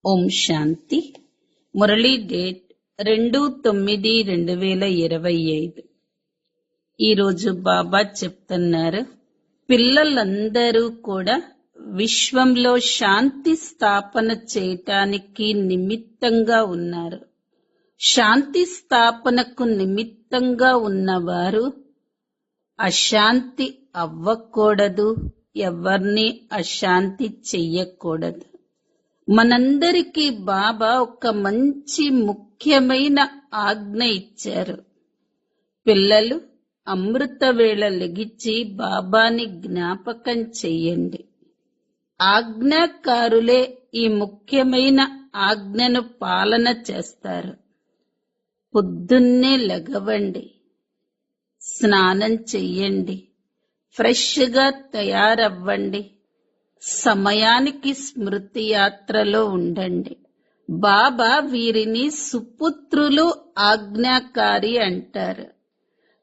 ఓం శాంతి. Murali date 2/9/2025. ఈరోజు బాబా చెప్తున్నారు, పిల్లలందరూ కూడా విశ్వంలో శాంతి స్థాపన చేయటానికి నిమిత్తంగా ఉన్నారు. శాంతి స్థాపనకు నిమిత్తంగా ఉన్నవారు అశాంతి అవ్వకూడదు, ఎవరిని అశాంతి చెయ్యకూడదు. మనందరికీ బాబా ఒక మంచి ముఖ్యమైన ఆజ్ఞ ఇచ్చారు. పిల్లలు అమృత వేళ లెగిచి బాబాని జ్ఞాపకం చెయ్యండి. ఆజ్ఞాకారులే ఈ ముఖ్యమైన ఆజ్ఞను పాలన చేస్తారు. పొద్దున్నే లెగవండి, స్నానం చెయ్యండి, ఫ్రెష్గా తయారవ్వండి, సమయానికి స్మృతి యాత్రలో ఉండండి. బాబా వీరిని సుపుత్రులు, ఆజ్ఞాకారి అంటారు.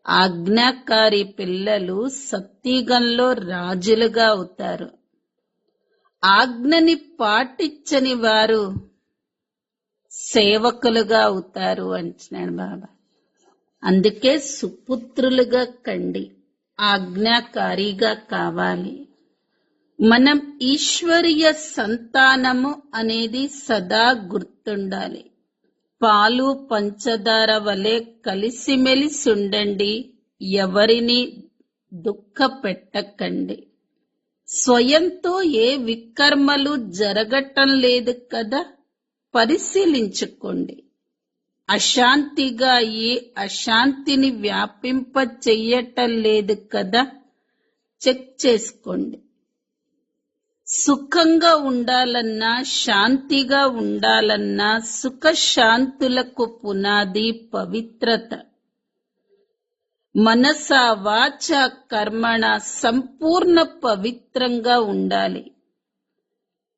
ఆజ్ఞాకారి పిల్లలు సత్యుగంలో రాజులుగా అవుతారు. ఆజ్ఞని పాటించని వారు సేవకులుగా అవుతారు అంటున్నాడు బాబా. అందుకే సుపుత్రులుగా కండి, ఆజ్ఞాకారిగా కావాలి. మనం ఈశ్వరీయ సంతానము అనేది సదా గుర్తుండాలి. పాలు పంచదార వలె కలిసిమెలిసి ఉండండి, ఎవరిని దుఃఖ పెట్టకండి. స్వయంతో ఏ వికర్మలు జరగటం లేదు కదా, పరిశీలించుకోండి. అశాంతిగా ఏ అశాంతిని వ్యాపింప చెయ్యటం లేదు కదా, చెక్ చేసుకోండి. సుఖంగా ఉండాలన్నా, శాంతిగా ఉండాలన్నా సుఖశాంతులకు పునాది పవిత్రత. మనస వాచ కర్మణ సంపూర్ణ పవిత్రంగా ఉండాలి.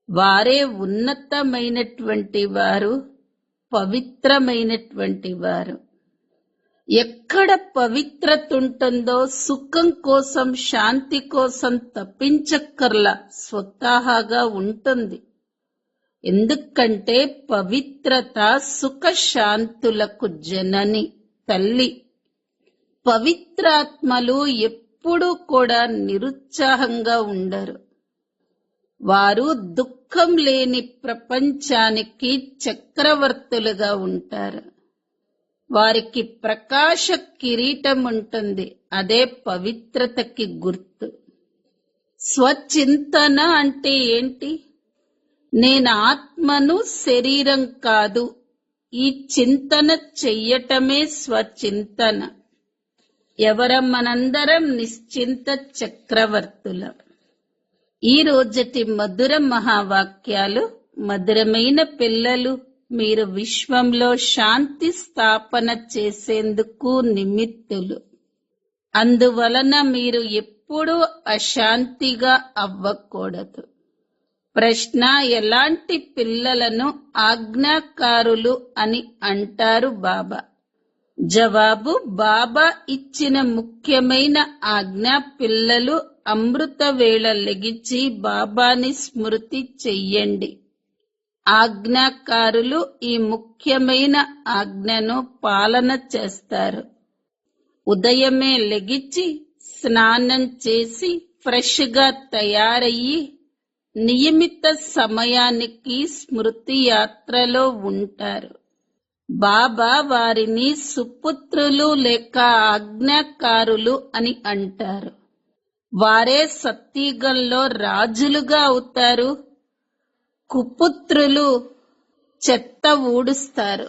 వారే ఉన్నతమైనటువంటి వారు, పవిత్రమైనటువంటి వారు. ఎక్కడ పవిత్రత ఉంటుందో సుఖం కోసం, శాంతి కోసం తప్పించక్కర్లా, స్వతహాగా ఉంటుంది. ఎందుకంటే పవిత్రత సుఖశాంతులకు జనని, తల్లి. పవిత్రాత్మలు ఎప్పుడూ కూడా నిరుత్సాహంగా ఉండరు. వారు దుఃఖం లేని ప్రపంచానికి చక్రవర్తులుగా ఉంటారు. వారికి ప్రకాశ కిరీటం ఉంటుంది, అదే పవిత్రతకి గుర్తు. స్వచింతన అంటే ఏంటి? నేను ఆత్మను, శరీరం కాదు. ఈ చింతన చెయ్యటమే స్వచింతన. మనందరం నిశ్చింత చక్రవర్తులం. ఈ రోజటి మధుర మహావాక్యాలు. మధురమైన పిల్లలు, మీరు విశ్వంలో శాంతి స్థాపన చేసేందుకు నిమిత్తులు. అందువలన మీరు ఎప్పుడూ అశాంతిగా అవ్వకూడదు. ప్రశ్న: ఎలాంటి పిల్లలను ఆజ్ఞాకారులు అని అంటారు బాబా? జవాబు: బాబా ఇచ్చిన ముఖ్యమైన ఆజ్ఞ, పిల్లలు అమృత వేళ లెగిచి బాబాని స్మృతి చెయ్యండి. ఆజ్ఞాకారులు ఈ ముఖ్యమైన ఆజ్ఞను పాలన చేస్తారు. ఉదయమే లెగిచి స్నానం చేసి ఫ్రెష్గా తయారయ్యి నియమిత సమయానికి స్మృతి యాత్రలో ఉంటారు. బాబా వారిని సుపుత్రులు లేక ఆజ్ఞాకారులు అని అంటారు. వారే సత్యుగంలో రాజులుగా అవుతారు. కుపుత్రులు చెత్త ఊడుస్తారు.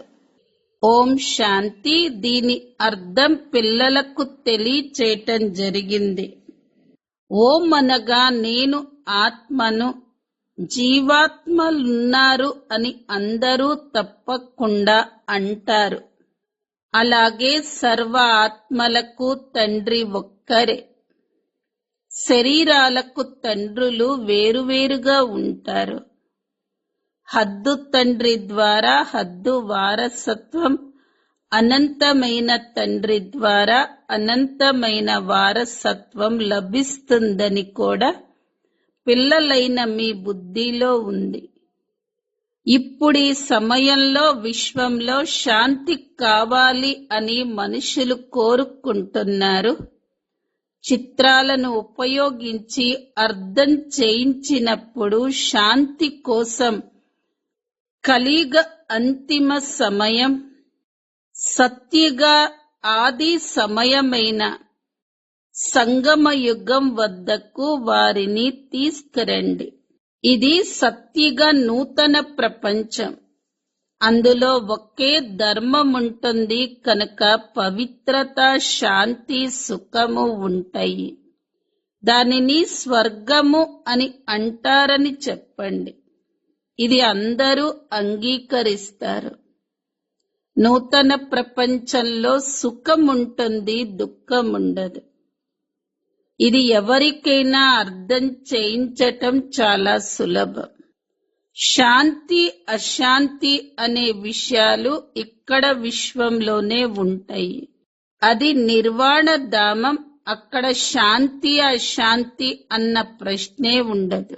ఓం శాంతి. దీని అర్థం పిల్లలకు తెలియచేయటం జరిగింది. ఓం అనగా నేను ఆత్మను, జీవాత్మలున్నారు అని అందరూ తప్పకుండా అంటారు. అలాగే సర్వ ఆత్మలకు తండ్రి ఒక్కరే. శరీరాలకు తండ్రులు వేరువేరుగా ఉంటారు. హద్దు తండ్రి ద్వారా హద్దు వారసత్వం, అనంతమైన తండ్రి ద్వారా అనంతమైన వారసత్వం లభిస్తుందని కూడా పిల్లలైన మీ బుద్ధిలో ఉంది. ఇప్పుడు ఈ సమయంలో విశ్వంలో శాంతి కావాలి అని మనుషులు కోరుకుంటున్నారు. చిత్రాలను ఉపయోగించి అర్థం చేయించినప్పుడు శాంతి కోసం కలియుగ అంతిమ సమయం, సత్యుగా ఆది సమయమైన సంగమ యుగం వద్దకు వారిని తీసుకురండి. ఇది సత్యుగ నూతన ప్రపంచం. అందులో ఒకే ధర్మం ఉంటుంది కనుక పవిత్రత, శాంతి, సుఖము ఉంటాయి. దానిని స్వర్గము అని అంటారని చెప్పండి. ఇది అందరూ అంగీకరిస్తారు. నూతన ప్రపంచంలో సుఖం ఉంటుంది, దుఃఖం ఉండదు. ఇది ఎవరికైనా అర్థం చేయించటం చాలా సులభం. శాంతి, అశాంతి అనే విషయాలు ఇక్కడ విశ్వంలోనే ఉంటాయి. అది నిర్వాణ ధామం. అక్కడ శాంతి, అశాంతి అన్న ప్రశ్నే ఉండదు.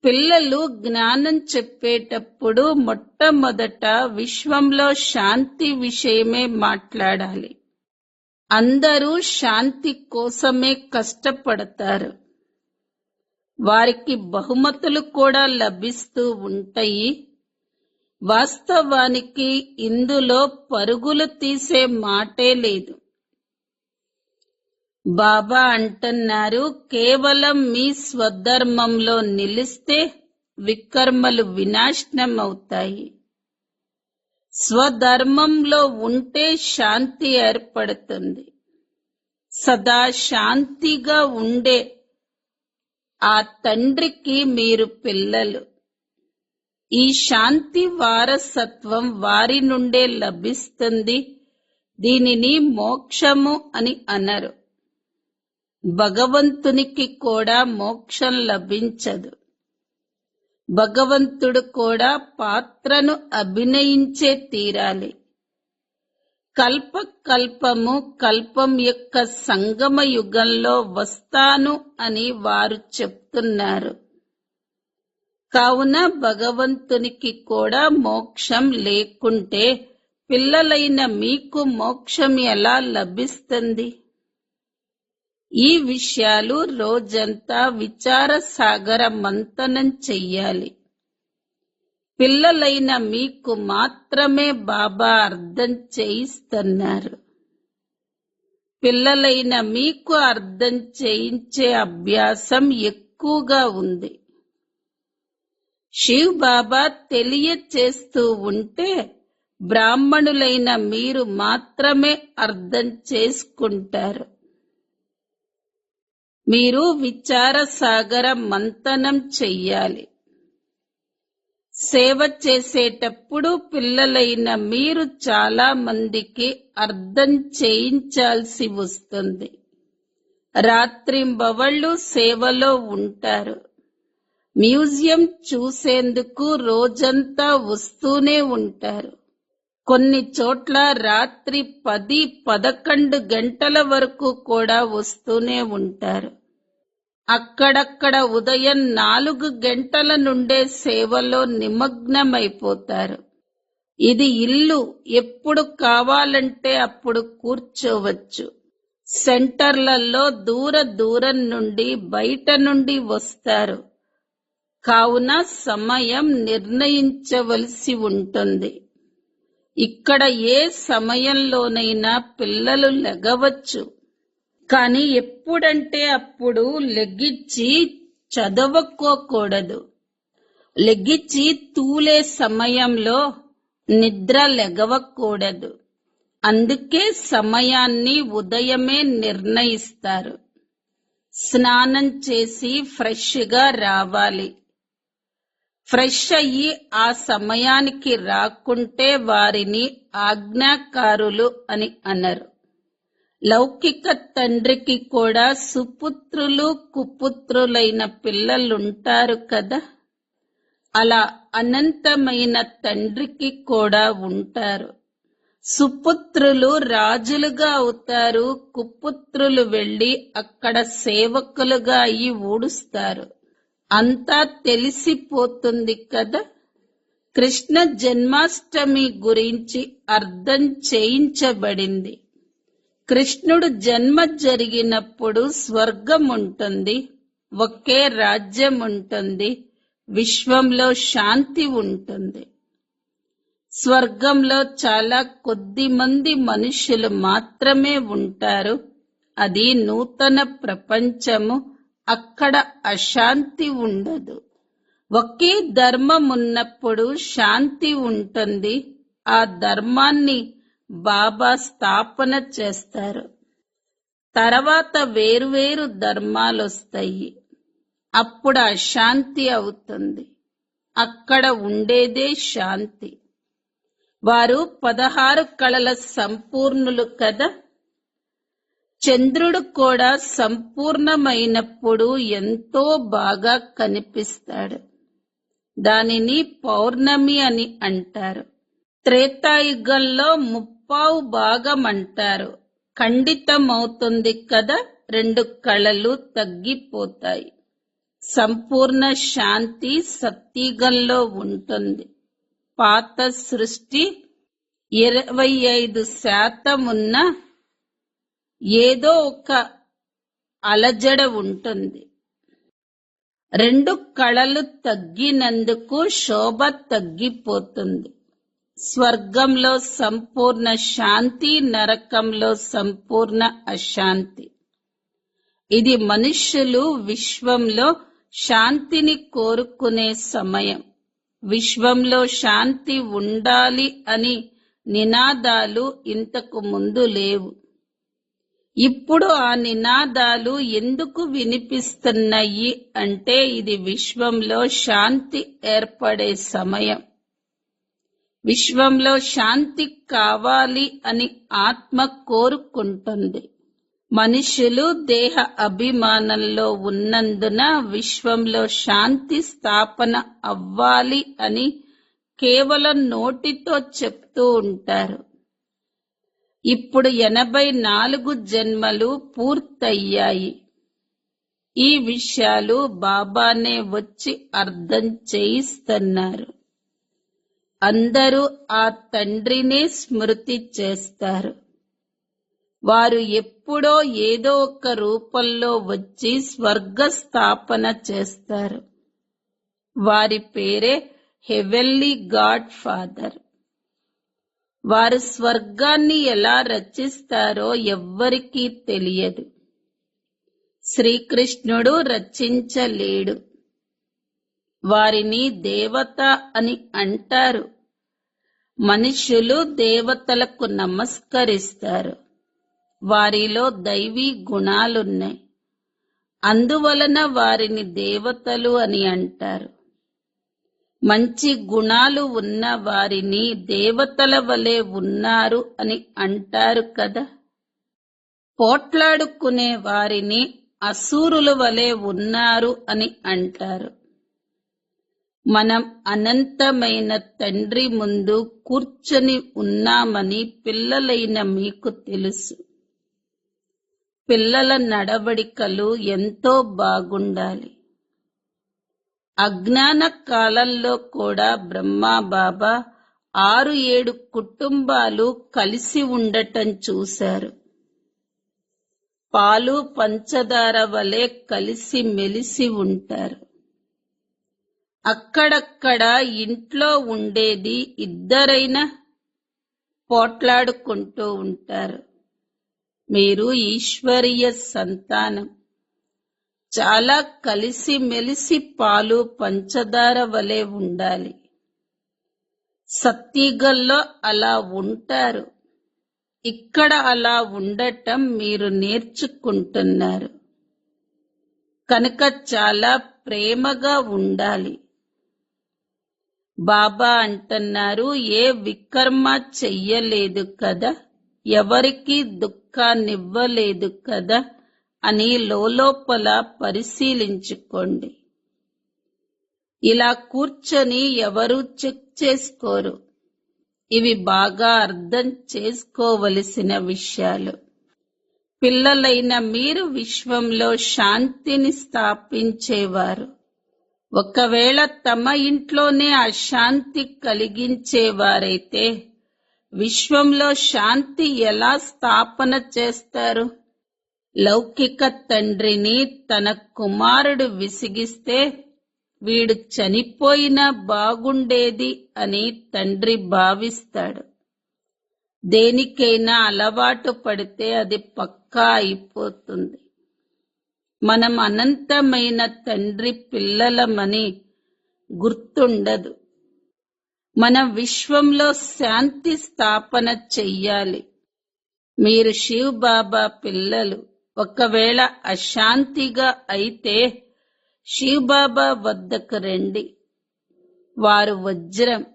పిల్లలు జ్ఞానం చెప్పేటప్పుడు మొట్టమొదట విశ్వంలో శాంతి విషయమే మాట్లాడాలి. అందరూ శాంతి కోసమే కష్టపడతారు. వారికి బహుమతులు కూడా లభిస్తూ ఉంటాయి. వాస్తవానికి ఇందులో పరుగులు తీసే మాటే లేదు. బాబా అంటున్నారు, కేవలం మీ స్వధర్మంలో నిలిస్తే వికర్మలు వినాశనం అవుతాయి. స్వధర్మంలో ఉంటే శాంతి ఏర్పడుతుంది. సదా శాంతిగా ఉండే ఆ తండ్రికి మీరు పిల్లలు. ఈ శాంతి వారసత్వం వారి నుండే లభిస్తుంది. దీనిని మోక్షము అని అనరు. భగవంతునికి కూడా మోక్షం లభించదు. భగవంతుడు కూడా పాత్రను అభినయించే తీరాలి. కల్పకల్పము కల్పం యొక్క సంగమ యుగంలో వస్తాను అని వారు చెప్తున్నారు. కావున భగవంతునికి కూడా మోక్షం లేకుంటే పిల్లలైన మీకు మోక్షం ఎలా లభిస్తుంది? ఈ విషయాలు రోజంతా విచార సాగర మంథనం చెయ్యాలి. పిల్లలైన మీకు మాత్రమే బాబా అర్థం చేయిస్తున్నారు. పిల్లలైన మీకు అర్థం చేయించే అభ్యాసం ఎక్కువగా ఉంది. శివ్ బాబా తెలియచేస్తూ ఉంటే బ్రాహ్మణులైన మీరు మాత్రమే అర్థం చేసుకుంటారు. మీరు విచార సాగర మంథనం చెయ్యాలి. సేవ చేసేటప్పుడు పిల్లలైన మీరు చాలా మందికి అర్థం చేయించాల్సి వస్తుంది. రాత్రింబవళ్ళు సేవలో ఉంటారు. మ్యూజియం చూసేందుకు రోజంతా వస్తూనే ఉంటారు. కొన్ని చోట్ల రాత్రి 10-11 గంటల వరకు కూడా వస్తూనే ఉంటారు. అక్కడక్కడ ఉదయం 4 గంటల నుండే సేవలో నిమగ్నమైపోతారు. ఇది ఇల్లు, ఎప్పుడు కావాలంటే అప్పుడు కూర్చోవచ్చు. సెంటర్లలో దూర దూరం నుండి బయట నుండి వస్తారు. కావున సమయం నిర్ణయించవలసి ఉంటుంది. ఇక్కడ ఏ సమయంలోనైనా పిల్లలు లెగవచ్చు. కానీ ఎప్పుడంటే అప్పుడు లెగిచ్చి చదవకోకూడదు. లెగిచ్చి తూలే సమయంలో నిద్ర లెగవకూడదు. అందుకే సమయాన్ని ఉదయమే నిర్ణయిస్తారు. స్నానం చేసి ఫ్రెష్గా రావాలి. ఫ్రెష్ అయ్యి ఆ సమయానికి రాకుంటే వారిని ఆజ్ఞాకారులు అని అనరు. లౌకిక తండ్రికి కూడా సుపుత్రులు కుపుత్రులైన పిల్లలుంటారు కదా. అలా అనంతమైన తండ్రికి కూడా ఉంటారు. సుపుత్రులు రాజులుగా అవుతారు. కుపుత్రులు వెళ్లి అక్కడ సేవకులుగా అయి ఊడుస్తారు. అంతా తెలిసిపోతుంది కదా. కృష్ణ జన్మాష్టమి గురించి అర్థం చేయించబడింది. కృష్ణుడు జన్మ జరిగినప్పుడు స్వర్గం ఉంటుంది, ఒకే రాజ్యం ఉంటుంది, విశ్వంలో శాంతి ఉంటుంది. స్వర్గంలో చాలా కొద్ది మంది మనుషులు మాత్రమే ఉంటారు. అది నూతన ప్రపంచము. అక్కడ అశాంతి ఉండదు. ఒకే ధర్మం ఉన్నప్పుడు శాంతి ఉంటుంది. ఆ ధర్మాన్ని బాబా స్థాపన చేస్తారు. తర్వాత వేరువేరు ధర్మాలొస్తాయి. అప్పుడు అశాంతి అవుతుంది. అక్కడ ఉండేదే శాంతి. వారు 16 కళల సంపూర్ణులు కదా. చంద్రుడు కూడా సంపూర్ణమైనప్పుడు ఎంతో బాగా కనిపిస్తాడు. దానిని పౌర్ణమి అని అంటారు. త్రేతాయుగంలో 3/4 భాగం అంటారు. ఖండితమవుతుంది కదా, 2 కళలు తగ్గిపోతాయి. సంపూర్ణ శాంతి సత్యుగంలో ఉంటుంది. పాత సృష్టి 25% ఉన్న ఏదో ఒక అలజడ ఉంటుంది. 2 కళలు తగ్గినందుకు శోభ తగ్గిపోతుంది. స్వర్గంలో సంపూర్ణ శాంతి, నరకంలో సంపూర్ణ అశాంతి. ఇది మనుష్యులు విశ్వంలో శాంతిని కోరుకునే సమయం. విశ్వంలో శాంతి ఉండాలి అని నినాదాలు ఇంతకు ముందు లేవు. ఇప్పుడు ఆ నినాదాలు ఎందుకు వినిపిస్తున్నాయి అంటే ఇది విశ్వంలో శాంతి ఏర్పడే సమయం. విశ్వంలో శాంతి కావాలి అని ఆత్మ కోరుకుంటుంది. మనుషులు దేహ అభిమానంలో ఉన్నందున విశ్వంలో శాంతి స్థాపన అవ్వాలి అని కేవలం నోటితో చెప్తూ ఉంటారు. ఇప్పుడు 84 జన్మలు పూర్తయ్యాయి. ఈ విషయాలు బాబానే వచ్చి అర్థం చేయిస్తున్నారు. అందరూ ఆ తండ్రినే స్మృతి చేస్తారు. వారు ఎప్పుడో ఏదో ఒక రూపంలో వచ్చి స్వర్గ స్థాపన చేస్తారు. వారి పేరే హెవెన్లీ గాడ్ ఫాదర్. వారు స్వర్గాన్ని ఎలా రచిస్తారో ఎవ్వరికీ తెలియదు. శ్రీకృష్ణుడు రచించలేడు. వారిని దేవత అని అంటారు. మనుషులు దేవతలకు నమస్కరిస్తారు. వారిలో దైవీ గుణాలున్నాయి. అందువలన వారిని దేవతలు అని అంటారు. మంచి గుణాలు ఉన్న వారిని దేవతల వలె ఉన్నారు అని అంటారు కదా. పోట్లాడుకునే వారిని అసురుల వలె ఉన్నారు అని అంటారు. మనం అనంతమైన తండ్రి ముందు కూర్చొని ఉన్నామని పిల్లలైన మీకు తెలుసు. పిల్లల నడవడికలు ఎంతో బాగుండాలి. అజ్ఞాన కాలంలో కూడా బ్రహ్మా బాబా 6-7 కుటుంబాలు కలిసి ఉండటం చూశారు. పాలు పంచదార వలె కలిసి మెలిసి ఉంటారు. అక్కడక్కడ ఇంట్లో ఉండేది ఇద్దరైనా పోట్లాడుకుంటూ ఉంటారు. మీరు ఈశ్వరీయ సంతానం. చాలా కలిసి మెలిసి పాలు పంచదార వలె ఉండాలి. సత్యుగంలో అలా ఉంటారు. ఇక్కడ అలా ఉండటం మీరు నేర్చుకుంటున్నారు. కనుక చాలా ప్రేమగా ఉండాలి. బాబా అంటున్నారు, ఏ వికర్మ చెయ్యలేదు కదా, ఎవరికి దుఃఖాన్నివ్వలేదు కదా అని లోపల పరిశీలించుకోండి. ఇలా కూర్చొని ఎవరూ చెక్ చేసుకోరు. ఇవి బాగా అర్థం చేసుకోవలసిన విషయాలు. పిల్లలైన మీరు విశ్వంలో శాంతిని స్థాపించేవారు. ఒకవేళ తమ ఇంట్లోనే అశాంతి కలిగించేవారైతే విశ్వంలో శాంతి ఎలా స్థాపన చేస్తారు? లౌకిక తండ్రిని తన కుమారుడు విసిగిస్తే వీడు చనిపోయినా బాగుండేది అని తండ్రి భావిస్తాడు. దేనికైనా అలవాటు పడితే అది పక్కా అయిపోతుంది. మనం అనంతమైన తండ్రి పిల్లలమని గుర్తుండదు. మనం విశ్వంలో శాంతి స్థాపన చెయ్యాలి. మీరు శివ్ బాబా పిల్లలు. ఒకవేళ అశాంతిగా అయితే శివ్ బాబా వద్దకు రండి. వారు వజ్రం,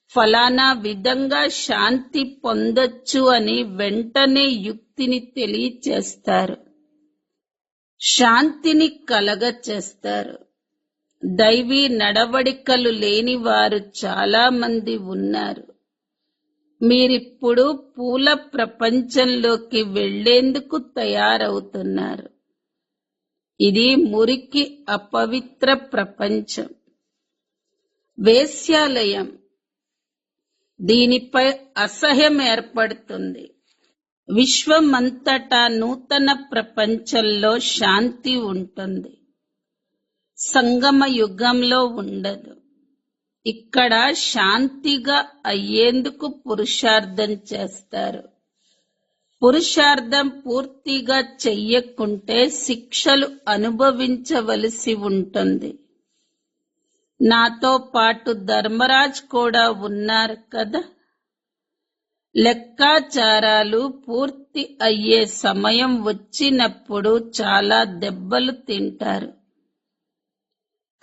ఫలానా విధంగా శాంతి పొందొచ్చు అని వెంటనే యుక్తిని తెలియచేస్తారు. శాంతిని కలగచేస్తారు. దైవీ నడవడికలు లేని వారు చాలా మంది ఉన్నారు. మీరిప్పుడు పూల ప్రపంచంలోకి వెళ్లేందుకు తయారవుతున్నారు. ఇది మురికి అపవిత్ర ప్రపంచం, వేశ్యాలయం. దీనిపై అసహ్యం ఏర్పడుతుంది. విశ్వమంతటా నూతన ప్రపంచంలో శాంతి ఉంటుంది. సంగమ యుగంలో ఉండదు. ఇక్కడ శాంతిగా అయ్యేందుకు పురుషార్థం చేస్తారు. పురుషార్థం పూర్తిగా చెయ్యకుంటే శిక్షలు అనుభవించవలసి ఉంటుంది. నాతో పాటు ధర్మరాజ్ కూడా ఉన్నారు కదా. లెక్కాచారాలు పూర్తి అయ్యే సమయం వచ్చినప్పుడు చాలా దెబ్బలు తింటారు.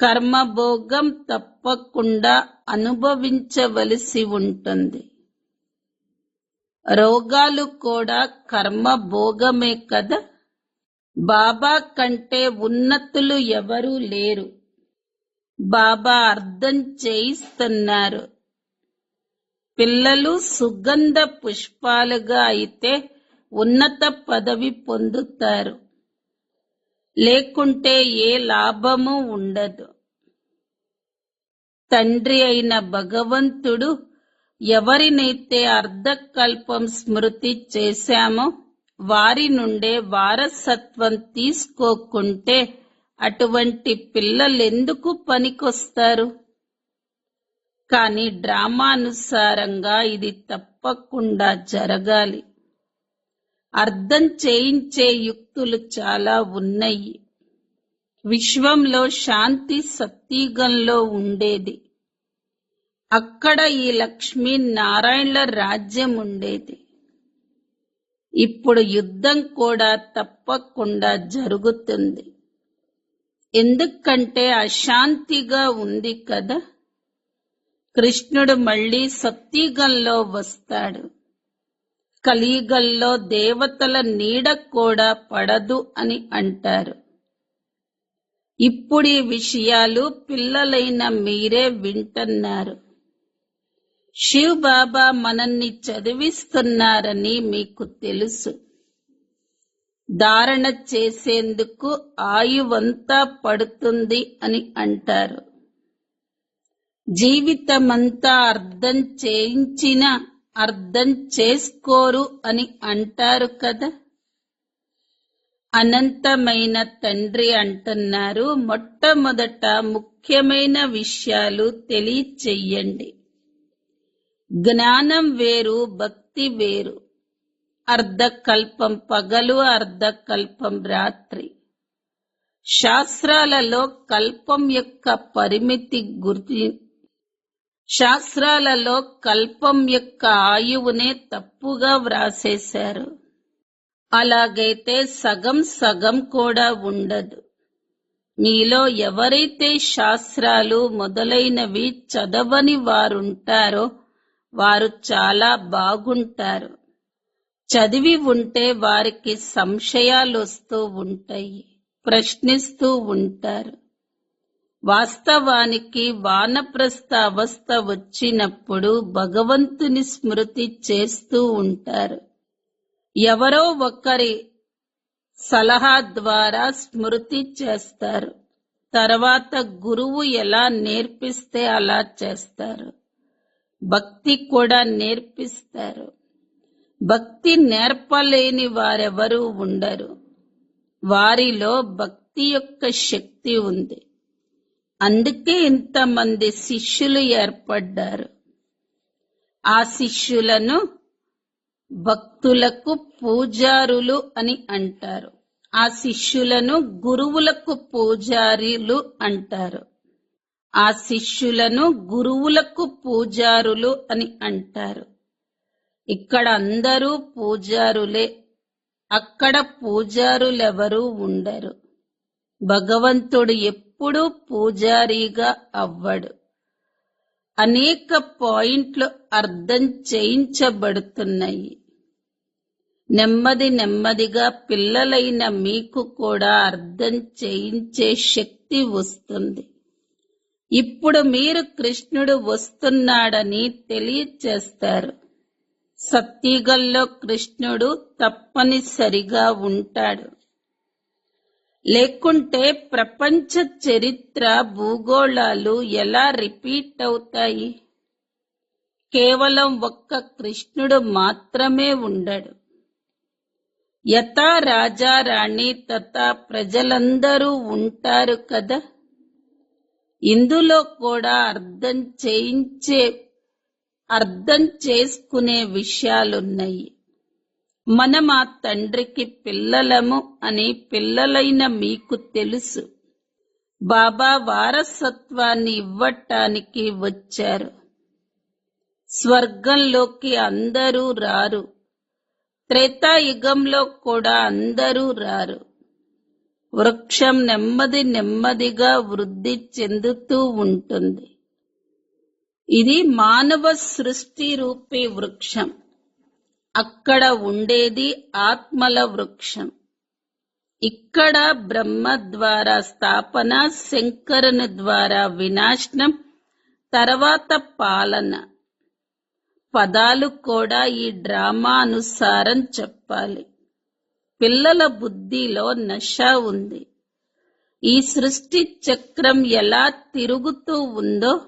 కర్మభోగం తప్పకుండా అనుభవించవలసి ఉంటుంది. రోగాలు కూడా కర్మభోగమే కదా. బాబా కంటే ఉన్నతులు ఎవరూ లేరు. బాబా అర్థం చేయిస్తున్నారు. పిల్లలు సుగంధ పుష్పాలుగా అయితే ఉన్నత పదవి పొందుతారు. లేకుంటే ఏ లాభము ఉండదు. తండ్రి అయిన భగవంతుడు ఎవరినైతే అర్ధకల్పం స్మృతి చేశామో వారి నుండే వారసత్వం తీసుకోకుంటే అటువంటి పిల్లలెందుకు పనికొస్తారు? కానీ డ్రామానుసారంగా ఇది తప్పకుండా జరగాలి. అర్థం చేయించే యుక్తులు చాలా ఉన్నాయి. విశ్వంలో శాంతి సత్యుగంలో ఉండేది. అక్కడ ఈ లక్ష్మీ నారాయణల రాజ్యం ఉండేది. ఇప్పుడు యుద్ధం కూడా తప్పకుండా జరుగుతుంది. ఎందుకంటే అశాంతిగా ఉంది కదా. కృష్ణుడు మళ్ళీ సత్యుగంలో వస్తాడు. కలియుగంలో దేవతల నీడ కూడా పడదు అని అంటారు. ఇప్పుడు ఈ విషయాలు పిల్లలైన మీరే వింటున్నారు. శివ్ బాబా మనల్ని చదివిస్తున్నారని మీకు తెలుసు. ధారణ చేసేందుకు ఆయువంతా పడుతుంది అని అంటారు. జీవితమంతా అర్థం చేయించినా అర్థం చేసుకోరు అని అంటారు కదా. అనంతమైన తండ్రి అంటున్నారు, మొట్టమొదట ముఖ్యమైన విషయాలు తెలియచెయ్యండి. జ్ఞానం వేరు, భక్తి వేరు. అర్ధకల్పం పగలు, అర్ధకల్పం రాత్రి. శాస్త్రాలలో కల్పం యొక్క పరిమితి శాస్త్రాలలో కల్పం యొక్క ఆయువునే తప్పుగా వ్రాసేశారు. అలాగైతే సగం సగం కూడా ఉండదు. మీలో ఎవరైతే శాస్త్రాలు మొదలైనవి చదవని వారుంటారో వారు చాలా బాగుంటారు. చదివి ఉంటే వారికి సంశయాలు వస్తూ ఉంటాయి, ప్రశ్నిస్తూ ఉంటారు. వాస్తవానికి వానప్రస్థ అవస్థ వచ్చినప్పుడు భగవంతుని స్మృతి చేస్తూ ఉంటారు. ఎవరో ఒకరి సలహా ద్వారా స్మృతి చేస్తారు. తర్వాత గురువు ఎలా నేర్పిస్తే అలా చేస్తారు. భక్తి కూడా నేర్పిస్తారు. భక్తి నేర్పలేని వారెవరూ ఉండరు. వారిలో భక్తి యొక్క శక్తి ఉంది. అందుకే ఇంతమంది శిష్యులు ఏర్పడ్డారు. ఆ శిష్యులను భక్తులకు పూజారులు అని అంటారు. ఆ శిష్యులను గురువులకు పూజారులు అంటారు. ఆ శిష్యులను గురువులకు పూజారులు అని అంటారు. ఇక్కడ అందరూ పూజారులే. అక్కడ పూజారులెవరూ ఉండరు. భగవంతుడు ఎప్పుడూ పూజారిగా అవ్వడు. అనేక పాయింట్లు అర్థం చేయించబడుతున్నాయి. నెమ్మది నెమ్మదిగా పిల్లలైన మీకు కూడా అర్థం చేయించే శక్తి వస్తుంది. ఇప్పుడు మీరు కృష్ణుడు వస్తున్నాడని తెలియచేస్తారు. సత్యుగంలో కృష్ణుడు తప్పనిసరిగా ఉంటాడు. లేకుంటే ప్రపంచ చరిత్ర భూగోళాలు ఎలా రిపీట్ అవుతాయి? కేవలం ఒక్క కృష్ణుడు మాత్రమే ఉండడు. యథా రాజా రాణి తథా ప్రజలందరూ ఉంటారు కదా. ఇందులో కూడా అర్థం చేసుకునే విషయాలున్నాయి. మనం ఆ తండ్రికి పిల్లలము అని పిల్లలైన మీకు తెలుసు. బాబా వారసత్వాన్ని ఇవ్వటానికి వచ్చారు. స్వర్గంలోకి అందరూ రారు. త్రేతాయుగంలో కూడా అందరూ రారు. వృక్షం నెమ్మది నెమ్మదిగా వృద్ధి చెందుతూ ఉంటుంది. ఇది మానవ సృష్టి రూపీ వృక్షం. అక్కడ ఉండేది ఆత్మల వృక్షం. ఇక్కడ బ్రహ్మ ద్వారా స్థాపన, శంకరుని ద్వారా వినాశనం, తర్వాత పాలన. పదాలు కూడా ఈ డ్రామా అనుసారం చెప్పాలి. పిల్లల బుద్ధిలో నష ఉంది. ఈ సృష్టి చక్రం ఎలా తిరుగుతూ ఉందో,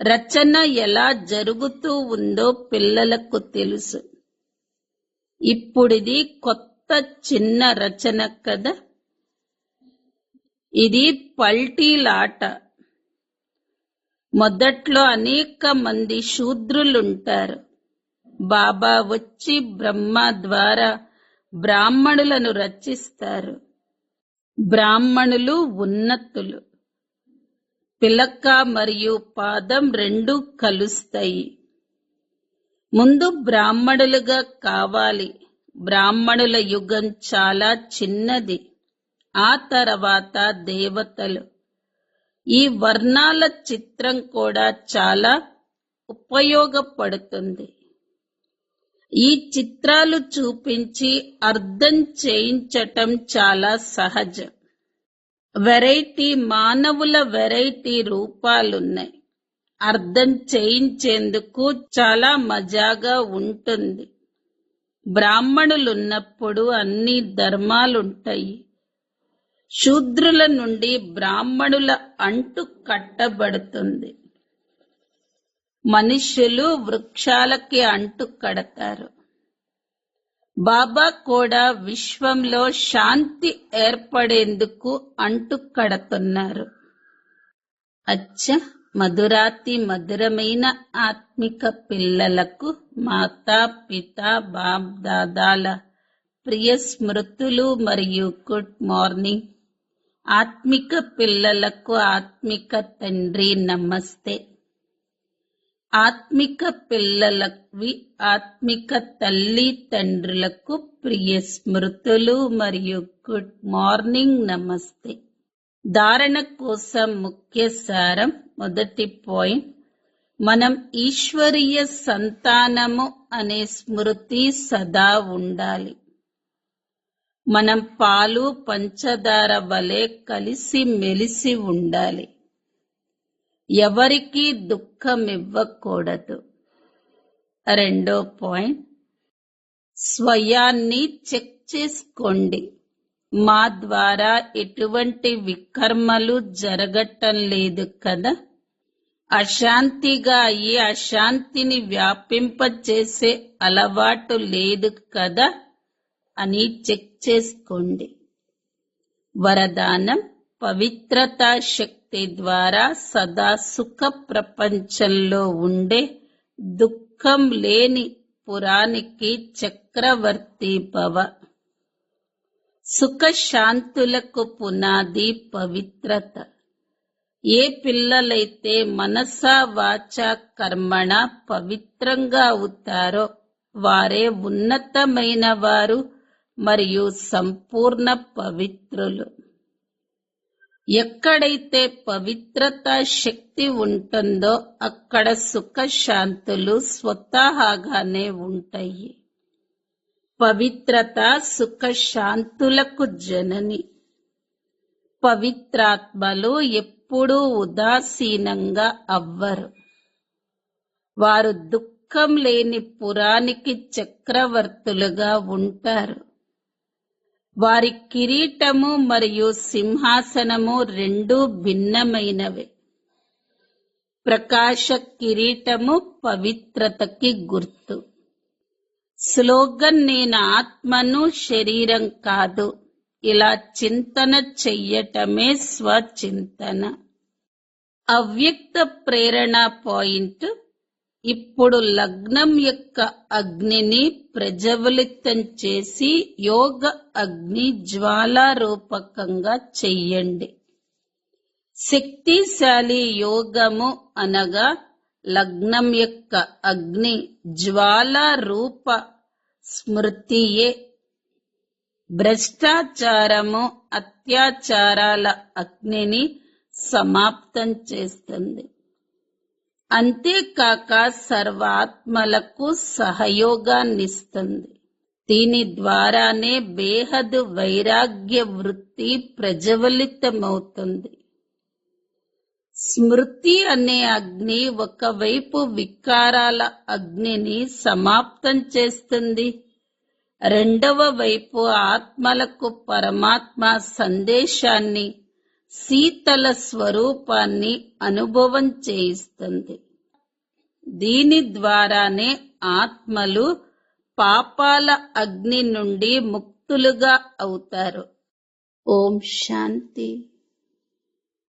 రచన ఎలా జరుగుతూ ఉందో పిల్లలకు తెలుసు. ఇప్పుడిది కొత్త చిన్న రచన కదా. ఇది పల్టీలాట. మొదట్లో అనేక మంది శూద్రులుంటారు. బాబా వచ్చి బ్రహ్మ ద్వారా బ్రాహ్మణులను రచిస్తారు. బ్రాహ్మణులు ఉన్నతులు. పిలక మరియు పాదం రెండూ కలుస్తాయి. ముందు బ్రాహ్మణులుగా కావాలి. బ్రాహ్మణుల యుగం చాలా చిన్నది. ఆ తర్వాత దేవతలు. ఈ వర్ణాల చిత్రం కూడా చాలా ఉపయోగపడుతుంది. ఈ చిత్రాలు చూపించి అర్థం చేయించటం చాలా సహజం. మానవుల వెరైటీ రూపాలున్నాయి. అర్థం చేయించేందుకు చాలా మజాగా ఉంటుంది. బ్రాహ్మణులున్నప్పుడు అన్ని ధర్మాలుంటాయి. శూద్రుల నుండి బ్రాహ్మణుల అంటు కట్టబడుతుంది. మనుష్యులు వృక్షాలకి అంటు కడతారు. బాబా కూడా విశ్వంలో శాంతి ఏర్పడేందుకు అంటు కడుతున్నారు. అచ్చా, మధురాతి మధురమైన ఆత్మిక పిల్లలకు మాతా పిత బాప్ దాదాల ప్రియ స్మృతులు మరియు గుడ్ మార్నింగ్. ఆత్మిక పిల్లలకు ఆత్మిక తండ్రి నమస్తే. ఆత్మిక పిల్లలకి ఆత్మిక తల్లి తండ్రులకు ప్రియ స్మృతులు మరియు గుడ్ మార్నింగ్ నమస్తే. ధారణ కోసం ముఖ్య సారం. మొదటి పాయింట్, మనం ఈశ్వరీయ సంతానము అనే స్మృతి సదా ఉండాలి. మనం పాలు పంచదార వలె కలిసి మెలిసి ఉండాలి. ఎవరికీ దుఃఖం ఇవ్వకూడదు. రెండో పాయింట్, స్వయాన్ని చెక్ చేసుకోండి. మా ద్వారా ఎటువంటి వికర్మలు జరగటం లేదు కదా. అశాంతిగా అయ్యి అశాంతిని వ్యాపింపచేసే అలవాటు లేదు కదా అని చెక్ చేసుకోండి. వరదానం: పవిత్రతా శక్తి ద్వారా సదా సుఖ ప్రపంచంలో ఉండే దుఃఖం లేని పురానికి చక్రవర్తి భవ. సుఖ శాంతులకు పునాది పవిత్రత. ఏ పిల్లలైతే మనసా వాచా కర్మణ పవిత్రంగా అవుతారో వారే ఉన్నతమైన వారు మరియు సంపూర్ణ పవిత్రులు. ఎక్కడైతే పవిత్రతా శక్తి ఉంటుందో అక్కడ సుఖ శాంతులు స్వతహాగానే ఉంటాయి. పవిత్రత సుఖ శాంతులకు జనని. పవిత్రాత్మలు ఎప్పుడూ ఉదాసీనంగా అవ్వరు. వారు దుఃఖం లేని పురానికి చక్రవర్తులుగా ఉంటారు. వారి కిరీటము మరియు సింహాసనము రెండూ భిన్నమైనవే. ప్రకాశ కిరీటము పవిత్రతకి గుర్తు. స్లోగన్: నేను ఆత్మను, శరీరం కాదు. ఇలా చింతన చెయ్యటమే స్వచింతన. అవ్యక్త ప్రేరణ పాయింట్: ఇప్పుడు లగ్నం యొక్క అగ్నిని ప్రజ్వలితం చేసి యోగ అగ్ని జ్వాలారూపకంగా చెయ్యండి. శక్తిశాలి యోగము అనగా లగ్నం యొక్క అగ్ని జ్వాలా రూప స్మృతియే. భ్రష్టాచారము, అత్యాచారాల అగ్నిని సమాప్తం చేస్తుంది. అంతేకాక సర్వాత్మలకు సహయోగాన్నిస్తుంది. దీని ద్వారానే బేహదు వైరాగ్య వృత్తి ప్రజ్వలితమవుతుంది. స్మృతి అనే అగ్ని ఒకవైపు వికారాల అగ్నిని సమాప్తం చేస్తుంది, రెండవ వైపు ఆత్మలకు పరమాత్మ సందేశాన్ని, శీతల స్వరూపాన్ని అనుభవం చేయిస్తుంది. దీని ద్వారానే ఆత్మలు పాపాల అగ్ని నుండి ముక్తులుగా అవుతారు. ఓం శాంతి.